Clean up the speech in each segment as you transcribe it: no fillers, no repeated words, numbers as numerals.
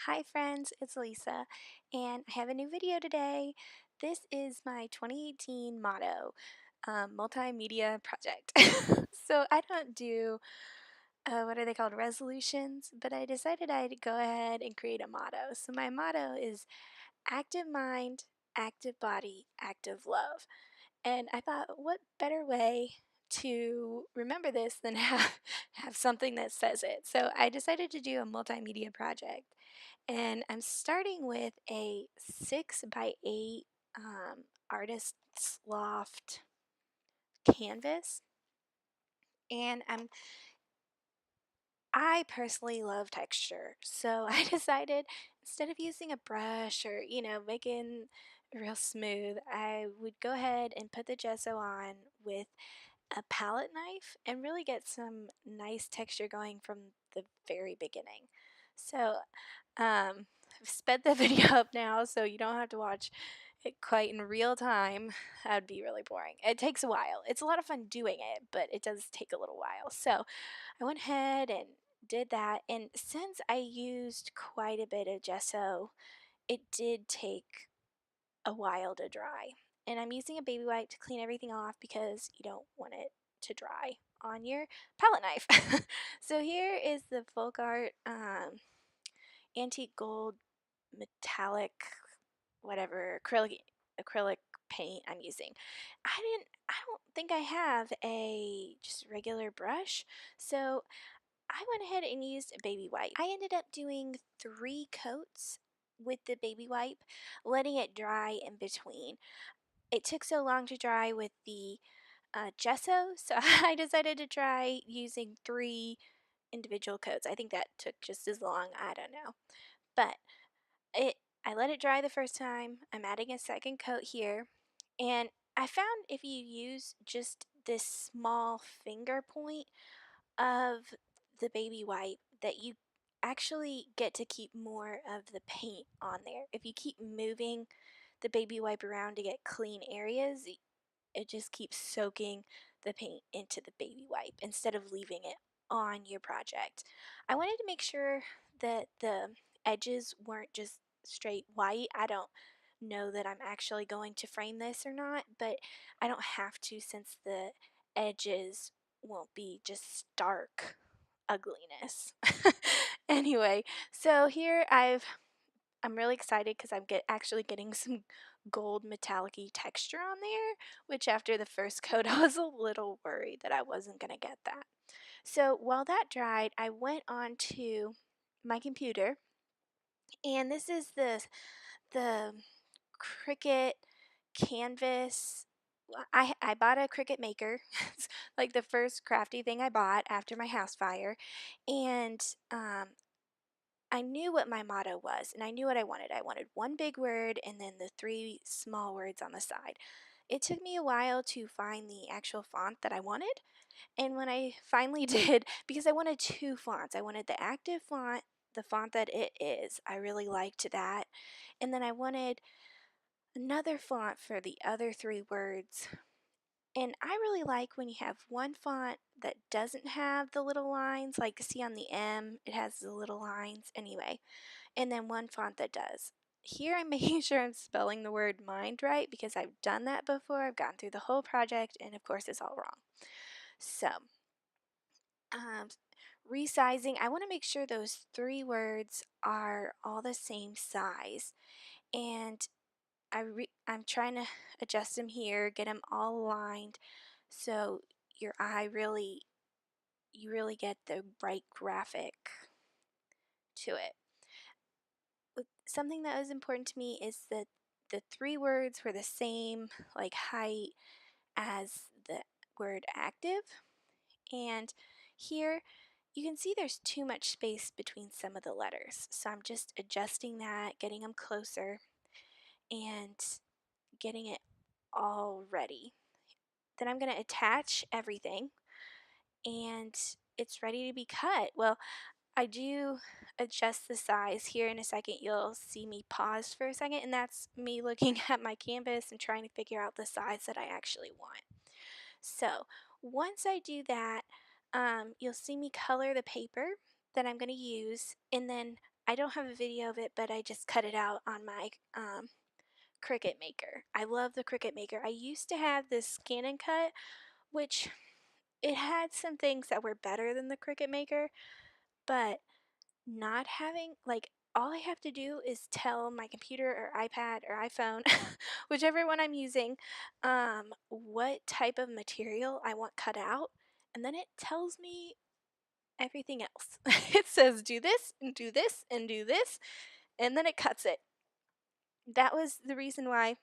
Hi friends, it's Lisa, and I have a new video today. This is my 2018 motto, multimedia project. So I don't do, what are they called, resolutions, but I decided I'd go ahead and create a motto. So my motto is active mind, active body, active love. And I thought, what better way to remember this than have something that says it? So I decided to do a multimedia project. And I'm starting with a 6 by 8 artist's loft canvas. And I personally love texture. So I decided instead of using a brush or, making it real smooth, I would go ahead and put the gesso on with a palette knife and really get some nice texture going from the very beginning. So I've sped the video up now so you don't have to watch it quite in real time. That would be really boring. It takes a while. It's a lot of fun doing it, but it does take a little while. So I went ahead and did that, and since I used quite a bit of gesso, it did take a while to dry. And I'm using a baby wipe to clean everything off because you don't want it to dry on your palette knife. So here is the folk art antique gold metallic whatever acrylic paint I'm using. I don't think I have a just regular brush, so I went ahead and used a baby wipe. I ended up doing 3 coats with the baby wipe, letting it dry in between. It took so long to dry with the gesso, so I decided to try using 3 individual coats. I think that took just as long. I don't know, but it I let it dry the first time. I'm adding a second coat here, and I found if you use just this small finger point of the baby wipe that you actually get to keep more of the paint on there. If you keep moving the baby wipe around to get clean areas, it just keeps soaking the paint into the baby wipe instead of leaving it on your project. I wanted to make sure that the edges weren't just straight white. I don't know that I'm actually going to frame this or not, but I don't have to since the edges won't be just stark ugliness. Anyway, so here I'm really excited because actually getting some gold metallic-y texture on there, which after the first coat I was a little worried that I wasn't going to get that. So while that dried, I went on to my computer, and this is the Cricut canvas. I bought a Cricut maker. It's like the first crafty thing I bought after my house fire, and I knew what my motto was, and I knew what I wanted. I wanted one big word and then the 3 small words on the side. It took me a while to find the actual font that I wanted, and when I finally did, because I wanted 2 fonts, I wanted the active font, the font that it is. I really liked that. And then I wanted another font for the other 3 words. And I really like when you have one font that doesn't have the little lines, like see on the M, it has the little lines anyway, and then one font that does. Here I'm making sure I'm spelling the word mind right because I've done that before. I've gone through the whole project and of course it's all wrong. So, um, resizing, I want to make sure those 3 words are all the same size. And I'm trying to adjust them here, get them all aligned so your eye you really get the right graphic to it. Something that was important to me is that the 3 words were the same like height as the word active, and here you can see there's too much space between some of the letters, so I'm just adjusting that, getting them closer, and getting it all ready. Then I'm going to attach everything, and it's ready to be cut. Well, I do adjust the size. Here in a second you'll see me pause for a second, and that's me looking at my canvas and trying to figure out the size that I actually want. So once I do that, you'll see me color the paper that I'm going to use, and then I don't have a video of it, but I just cut it out on my Cricut Maker. I love the Cricut Maker. I used to have this Scan and Cut, which it had some things that were better than the Cricut Maker, but not having, like, all I have to do is tell my computer or iPad or iPhone, whichever one I'm using, what type of material I want cut out, and then it tells me everything else. It says do this and do this and do this, and then it cuts it. That was the reason why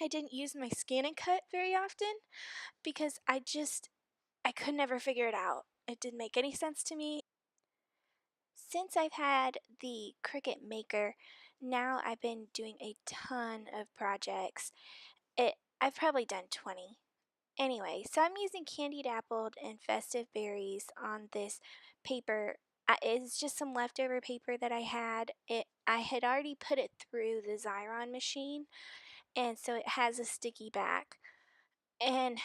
I didn't use my Scan and Cut very often, because I could never figure it out. It didn't make any sense to me. Since I've had the Cricut Maker, now I've been doing a ton of projects. I've probably done 20. Anyway, so I'm using candied apple and festive berries on this paper. It's just some leftover paper that I had. I had already put it through the Xyron machine, and so it has a sticky back. And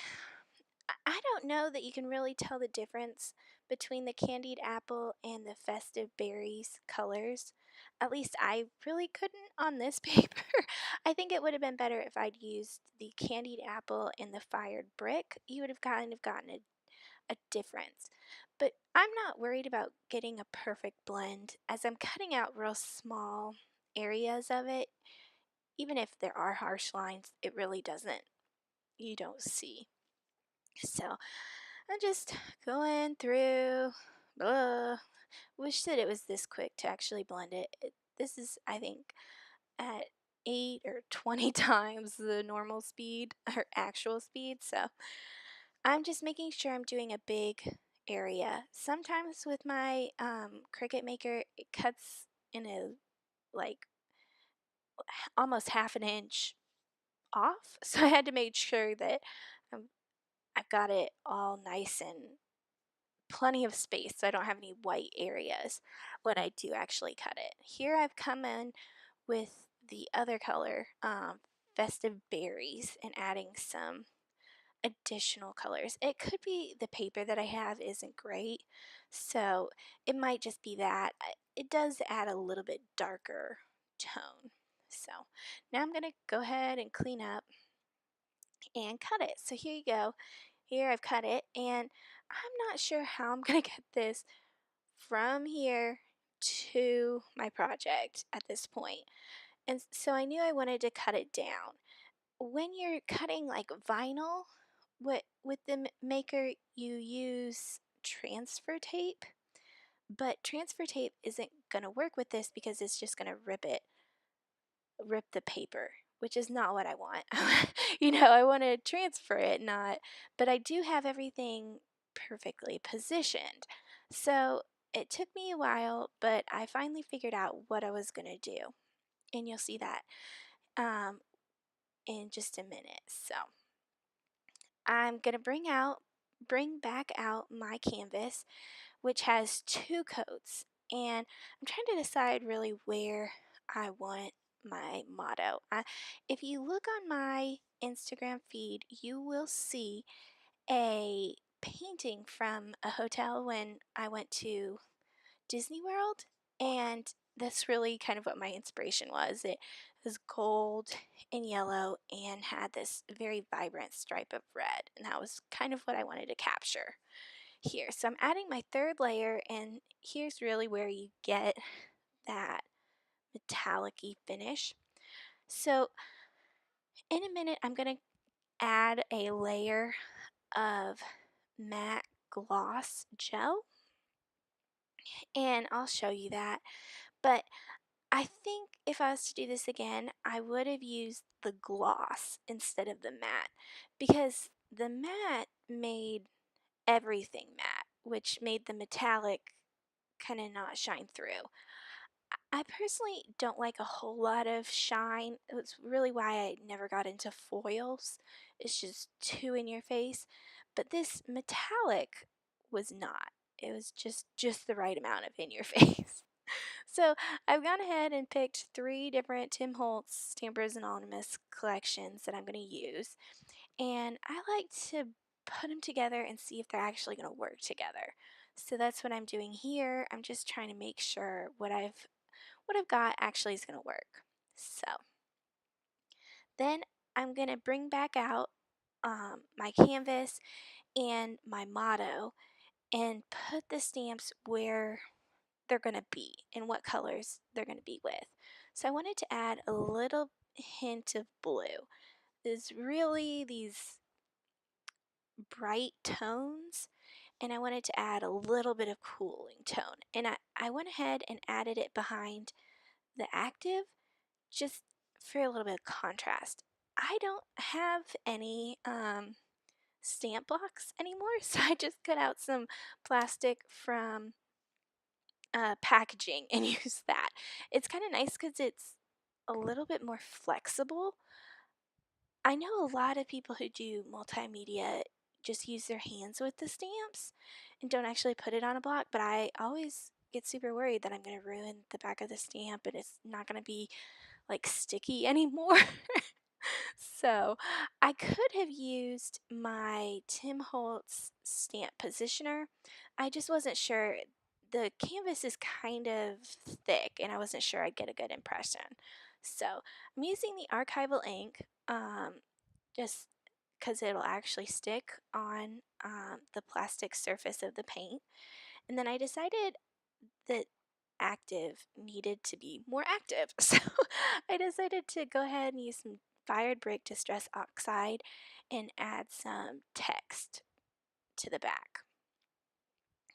I don't know that you can really tell the difference between the candied apple and the festive berries colors. At least I really couldn't on this paper. I think it would have been better if I'd used the candied apple and the fired brick. You would have kind of gotten a difference. But I'm not worried about getting a perfect blend, as I'm cutting out real small areas of it. Even if there are harsh lines, it really doesn't, you don't see. So I'm just going through. Blah. Wish that it was this quick to actually blend it. This is, I think, at 8 or 20 times the normal speed or actual speed. So I'm just making sure I'm doing a big area. Sometimes with my Cricut Maker, it cuts in a like almost half an inch off. So I had to make sure that um, I've got it all nice and plenty of space so I don't have any white areas when I do actually cut it. Here I've come in with the other color, festive berries, and adding some additional colors. It could be the paper that I have isn't great, so it might just be that. It does add a little bit darker tone. So now I'm going to go ahead and clean up and cut it. So here you go. Here I've cut it, and I'm not sure how I'm going to get this from here to my project at this point. And so I knew I wanted to cut it down. When you're cutting like vinyl, with the maker, you use transfer tape, but transfer tape isn't going to work with this because it's just going to rip the paper, which is not what I want. I want to transfer it, not, but I do have everything perfectly positioned. So it took me a while, but I finally figured out what I was going to do. And you'll see that in just a minute. So I'm going to bring back out my canvas, which has two coats. And I'm trying to decide really where I want my motto. If you look on my Instagram feed, you will see a painting from a hotel when I went to Disney World, and that's really kind of what my inspiration was. It was gold and yellow and had this very vibrant stripe of red, and that was kind of what I wanted to capture here. So I'm adding my third layer, and here's really where you get that metallic-y finish. So in a minute, I'm going to add a layer of matte gloss gel, and I'll show you that. But I think if I was to do this again, I would have used the gloss instead of the matte, because the matte made everything matte, which made the metallic kind of not shine through. I personally don't like a whole lot of shine. It's really why I never got into foils. It's just too in your face. But this metallic was not. It was just the right amount of in your face. So I've gone ahead and picked 3 different Tim Holtz Stampers Anonymous collections that I'm going to use. And I like to put them together and see if they're actually going to work together. So that's what I'm doing here. I'm just trying to make sure what I've what I've got actually is going to work. So then I'm going to bring back out my canvas and my motto and put the stamps where they're going to be and what colors they're going to be with. So I wanted to add a little hint of blue. There's really these bright tones, and I wanted to add a little bit of cooling tone. And I went ahead and added it behind the active just for a little bit of contrast. I don't have any stamp blocks anymore, so I just cut out some plastic from packaging and use that. It's kind of nice because it's a little bit more flexible. I know a lot of people who do multimedia just use their hands with the stamps and don't actually put it on a block, but I always get super worried that I'm going to ruin the back of the stamp and it's not going to be like sticky anymore. So I could have used my Tim Holtz stamp positioner. I just wasn't sure. The canvas is kind of thick and I wasn't sure I'd get a good impression. So I'm using the archival ink just because it'll actually stick on the plastic surface of the paint. And then I decided that active needed to be more active. So I decided to go ahead and use some fired brick distress oxide and add some text to the back.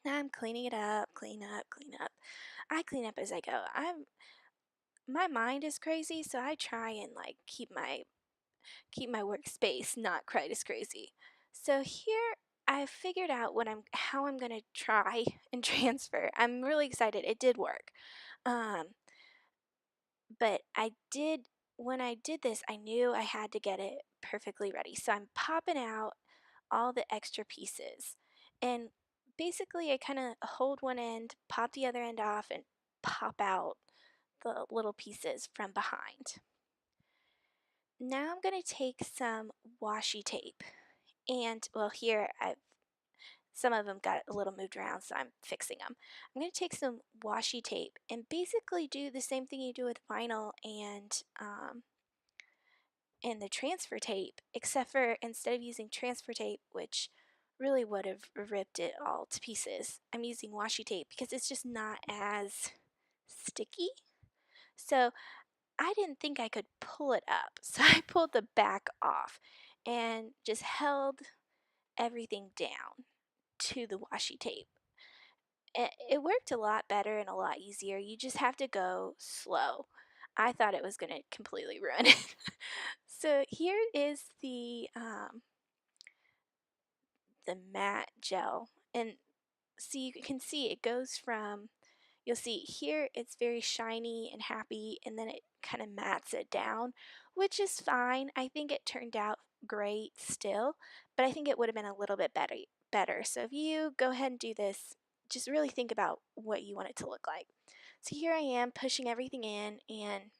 Now I'm cleaning it up, clean up, clean up. I clean up as I go. My mind is crazy, so I try and like keep my workspace not quite as crazy. So here I figured out how I'm gonna try and transfer. I'm really excited. It did work. Um, but when I did this, I knew I had to get it perfectly ready. So I'm popping out all the extra pieces. And basically, I kind of hold one end, pop the other end off, and pop out the little pieces from behind. Now I'm going to take some washi tape. And well, here some of them got a little moved around, so I'm fixing them. I'm going to take some washi tape and basically do the same thing you do with vinyl and the transfer tape, except for instead of using transfer tape, which really would have ripped it all to pieces, I'm using washi tape because it's just not as sticky. So I didn't think I could pull it up, so I pulled the back off and just held everything down to the washi tape. It worked a lot better and a lot easier. You just have to go slow. I thought it was going to completely ruin it. So here is the matte gel, and see, you can see it goes from, you'll see here it's very shiny and happy, and then it kind of mats it down, which is fine. I think it turned out great still, but I think it would have been a little bit better. So if you go ahead and do this, just really think about what you want it to look like. So here I am pushing everything in, and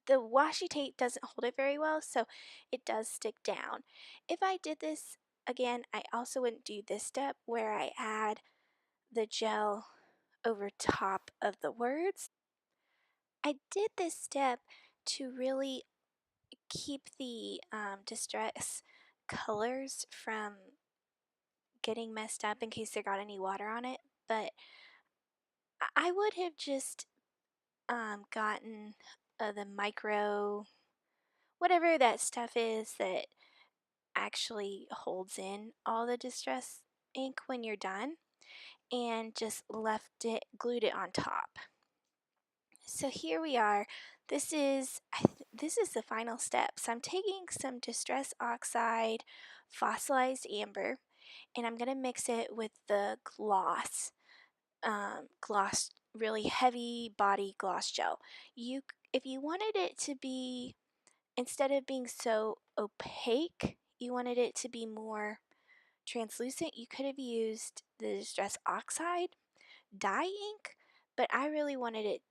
the washi tape doesn't hold it very well, so it does stick down. If I did this again, I also wouldn't do this step where I add the gel over top of the words. I did this step to really keep the distress colors from getting messed up in case there got any water on it, but I would have just gotten the micro, whatever that stuff is that actually holds in all the distress ink when you're done, and just glued it on top. So here we are. This is the final step. So I'm taking some distress oxide, fossilized amber, and I'm gonna mix it with the gloss, really heavy body gloss gel. If you wanted it to be, instead of being so opaque, you wanted it to be more translucent, you could have used the distress oxide dye ink, but I really wanted it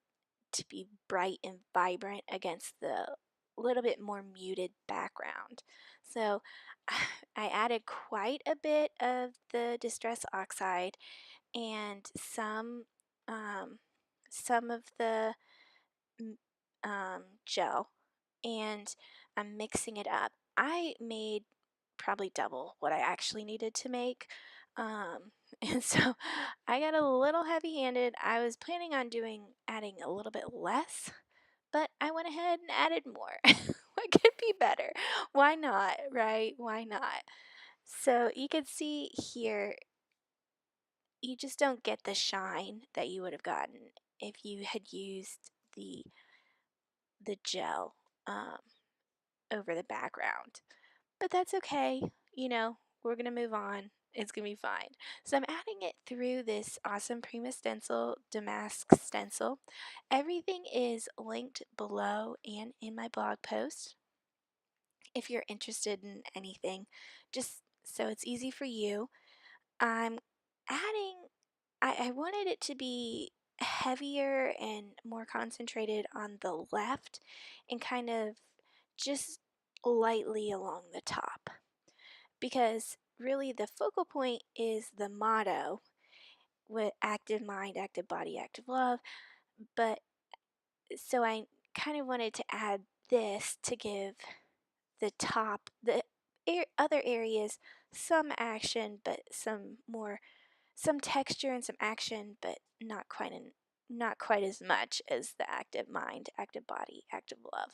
to be bright and vibrant against the little bit more muted background. So I added quite a bit of the distress oxide and some of the gel and I'm mixing it up. I made probably double what I actually needed to make. Um, and so I got a little heavy handed. I was planning on adding a little bit less, but I went ahead and added more. What could be better? Why not, right? Why not? So you can see here, you just don't get the shine that you would have gotten if you had used the gel over the background. But that's okay. You know, we're going to move on. It's going to be fine. So I'm adding it through this awesome Prima Stencil Damask stencil. Everything is linked below and in my blog post if you're interested in anything, just so it's easy for you. I'm adding, I wanted it to be heavier and more concentrated on the left and kind of just lightly along the top because really the focal point is the motto with active mind, active body, active love. But so I kind of wanted to add this to give the top, the other areas some action, but some texture and some action, but not quite as much as the active mind, active body, active love.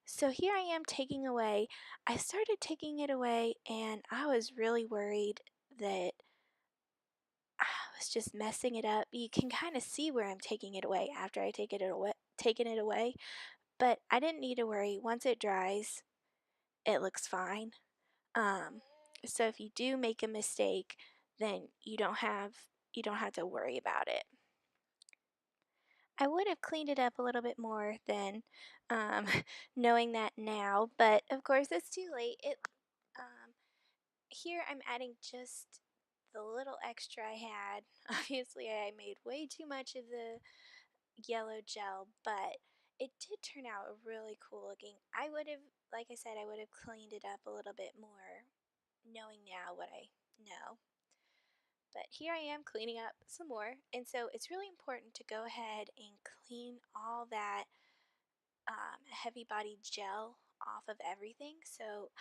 So here I am taking away. I started taking it away, and I was really worried that I was just messing it up. You can kind of see where I'm taking it away after I taken it away, but I didn't need to worry. Once it dries, it looks fine. Um, so if you do make a mistake, then you don't have to worry about it. I would have cleaned it up a little bit more than knowing that now, but of course it's too late. Here I'm adding just the little extra I had. Obviously, I made way too much of the yellow gel, but it did turn out really cool looking. I would have, like I said, I would have cleaned it up a little bit more knowing now what I know. But here I am cleaning up some more, and so it's really important to go ahead and clean all that heavy body gel off of everything. So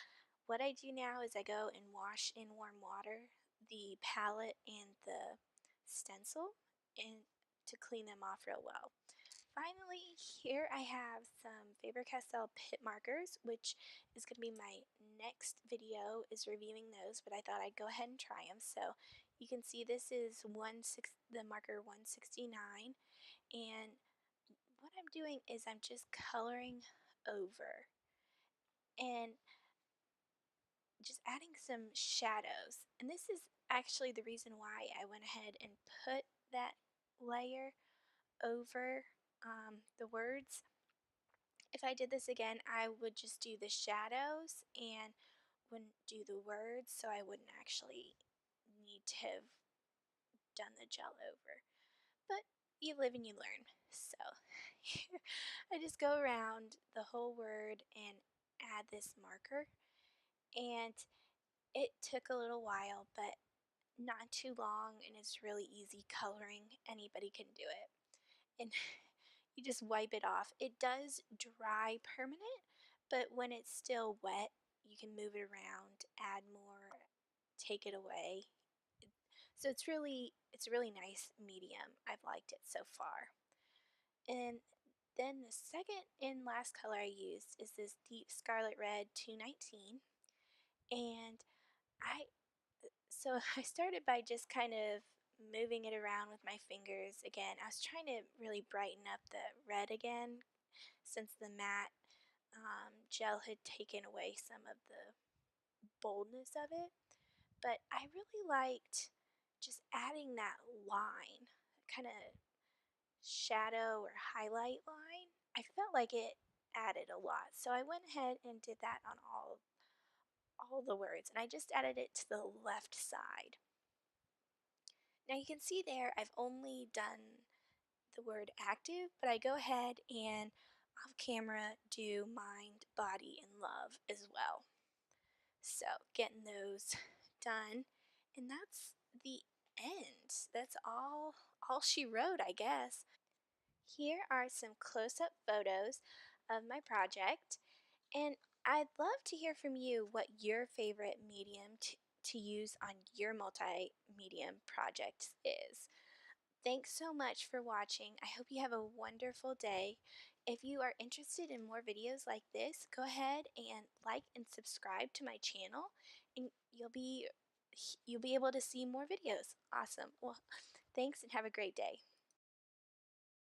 what I do now is I go and wash in warm water the palette and the stencil and to clean them off real well. Finally, here I have some Faber-Castell Pit markers, which is going to be my next video is reviewing those, but I thought I'd go ahead and try them. So you can see this is the marker 169, and what I'm doing is I'm just coloring over and just adding some shadows. And this is actually the reason why I went ahead and put that layer over the words. If I did this again, I would just do the shadows and wouldn't do the words, so I wouldn't actually need to have done the gel over. But you live and you learn. So I just go around the whole word and add this marker. And it took a little while, but not too long, and it's really easy coloring. Anybody can do it. And you just wipe it off. It does dry permanent, but when it's still wet, you can move it around, add more, take it away. So it's a really nice medium. I've liked it so far. And then the second and last color I used is this deep scarlet red 219. And I so I started by just kind of moving it around with my fingers again. I was trying to really brighten up the red again since the matte gel had taken away some of the boldness of it. But I really liked just adding that line, kind of shadow or highlight line. I felt like it added a lot. So I went ahead and did that on all the words, and I just added it to the left side. Now you can see there I've only done the word active, but I go ahead and off camera do mind, body, and love as well. So getting those done, and that's the end. That's all she wrote, I guess. Here are some close-up photos of my project, and I'd love to hear from you what your favorite medium to use on your multi-medium project is. Thanks so much for watching. I hope you have a wonderful day. If you are interested in more videos like this, go ahead and like and subscribe to my channel, and you'll be able to see more videos. Awesome. Well, thanks and have a great day.